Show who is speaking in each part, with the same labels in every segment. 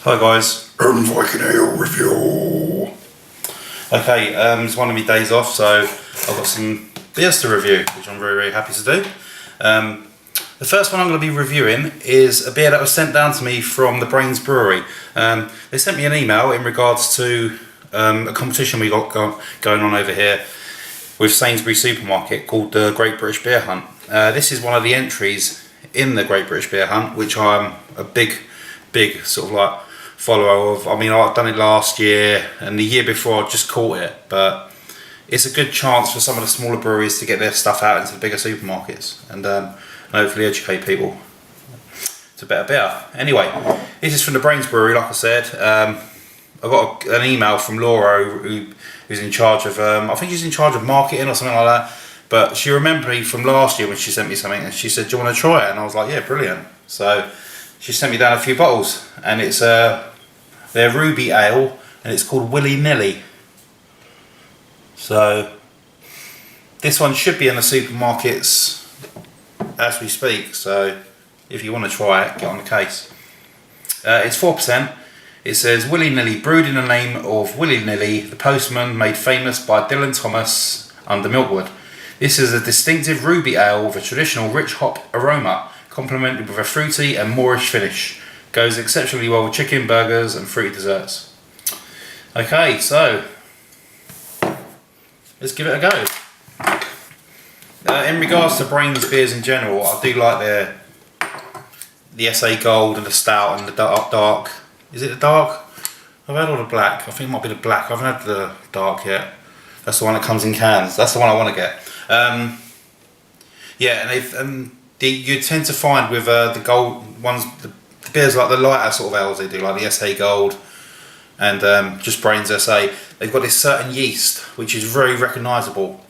Speaker 1: Hi guys, Viking Ale review. Okay, it's one of my days off, so I've got some beers to review, which I'm very happy to do. The first one I'm going to be reviewing is a beer that was sent down to me from the Brains Brewery. They sent me an email in regards to a competition we got going on over here with Sainsbury Supermarket called the Great British Beer Hunt. This is one of the entries in the Great British Beer Hunt, which I'm a big sort of like follower of. I mean, I've done it last year and the year before I just caught it, but it's a good chance for some of the smaller breweries to get their stuff out into the bigger supermarkets and hopefully educate people to better beer. Anyway, this is from the Brains Brewery, like I said. I got an email from Laura who's in charge of, I think she's in charge of marketing or something like that, but she remembered me from last year when she sent me something and she said, do you want to try it? And I was like, yeah, brilliant. So she sent me down a few bottles and it's their Ruby Ale and it's called Willy Nilly. So this one should be in the supermarkets as we speak, so if you want to try it, get on the case. It's 4%. It says Willy Nilly, brewed in the name of Willy Nilly, the postman, made famous by Dylan Thomas under Milkwood. This is a distinctive ruby ale with a traditional rich hop aroma, complemented with a fruity and Moorish finish. Goes exceptionally well with chicken, burgers and fruity desserts. Okay, so let's give it a go. In regards to Brains beers in general, I do like the SA Gold and the Stout and the dark. Is it the dark? I've had all the black. I think it might be the black. I haven't had the dark yet. That's the one that comes in cans. That's the one I want to get. Yeah, and you tend to find with the gold ones, the beers like the lighter sort of ales they do, like the SA Gold and just Brains SA. They've got this certain yeast which is very recognisable.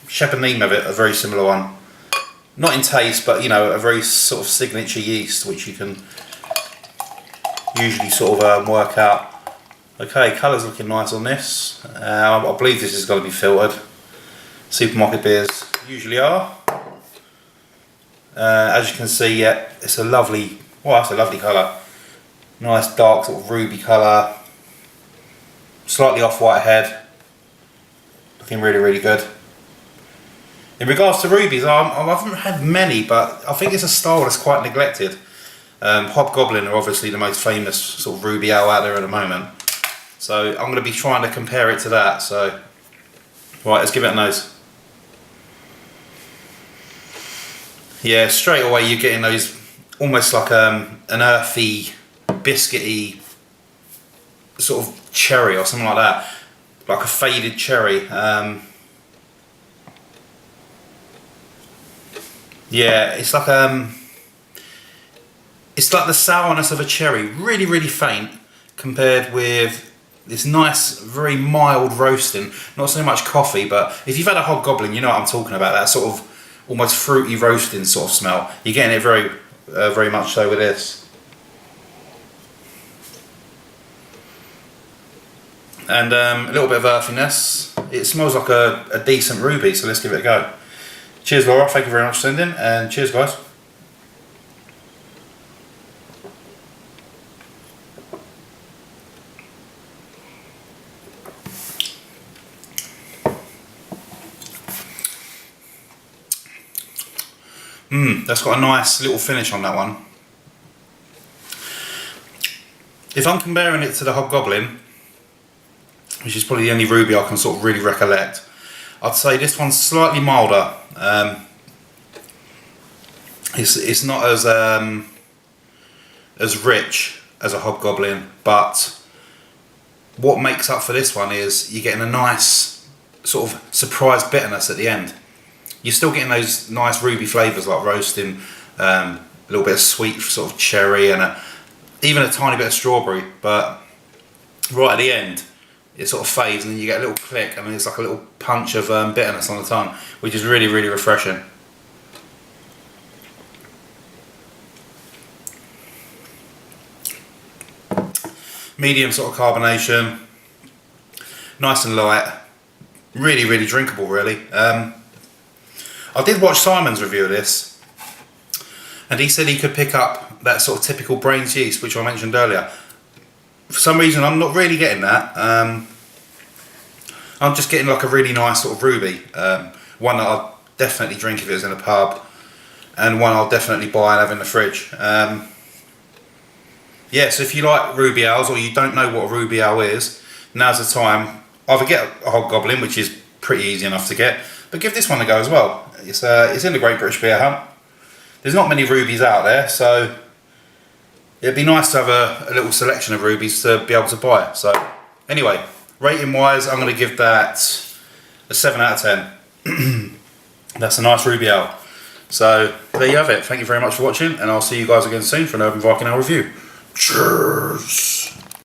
Speaker 1: Shep and Neem of it, a very similar one. Not in taste, but you know, a very sort of signature yeast which you can usually sort of work out. Okay, colour's looking nice on this. I believe this is going to be filtered. Supermarket beers usually are. As you can see, yeah, it's a lovely, well, that's a lovely colour. Nice dark sort of ruby colour. Slightly off-white head. Looking really good. In regards to rubies, I haven't had many, but I think it's a style that's quite neglected. Hobgoblin are obviously the most famous sort of ruby ale out there at the moment. So I'm going to be trying to compare it to that. So, right, let's give it a nose. Yeah, straight away you're getting those almost like an earthy, biscuity sort of cherry or something like that, like a faded cherry. Yeah, it's like the sourness of a cherry, really faint, compared with this nice, very mild roasting. Not so much coffee, but if you've had a Hobgoblin, you know what I'm talking about. That sort of almost fruity roasting sort of smell. You're getting it very much so with this. And a little bit of earthiness. It smells like a decent ruby, so let's give it a go. Cheers Laura, thank you very much for sending, and cheers guys. That's got a nice little finish on that one. If I'm comparing it to the Hobgoblin, which is probably the only ruby I can sort of really recollect, I'd say this one's slightly milder. It's not as rich as a Hobgoblin, but what makes up for this one is you're getting a nice sort of surprise bitterness at the end. You're still getting those nice ruby flavours like roasting, a little bit of sweet sort of cherry and even a tiny bit of strawberry, but right at the end it sort of fades and then you get a little click and then it's like a little punch of bitterness on the tongue, which is really refreshing. Medium sort of carbonation, nice and light, really drinkable really. I did watch Simon's review of this and he said he could pick up that sort of typical Brains yeast which I mentioned earlier. for some reason I'm not really getting that. I'm just getting like a really nice sort of ruby. One that I'll definitely drink if it was in a pub, and one I'll definitely buy and have in the fridge. Yeah, so if you like ruby ales or you don't know what a ruby ale is, now's the time. Either get a Hobgoblin, which is pretty easy enough to get, but give this one a go as well. It's in the Great British Beer Hunt. There's not many rubies out there, so it'd be nice to have a little selection of rubies to be able to buy. So anyway, rating wise, I'm going to give that a 7 out of 10. That's a nice ruby ale. So there you have it. Thank you very much for watching, and I'll see you guys again soon for an Urban Viking Ale review. Cheers!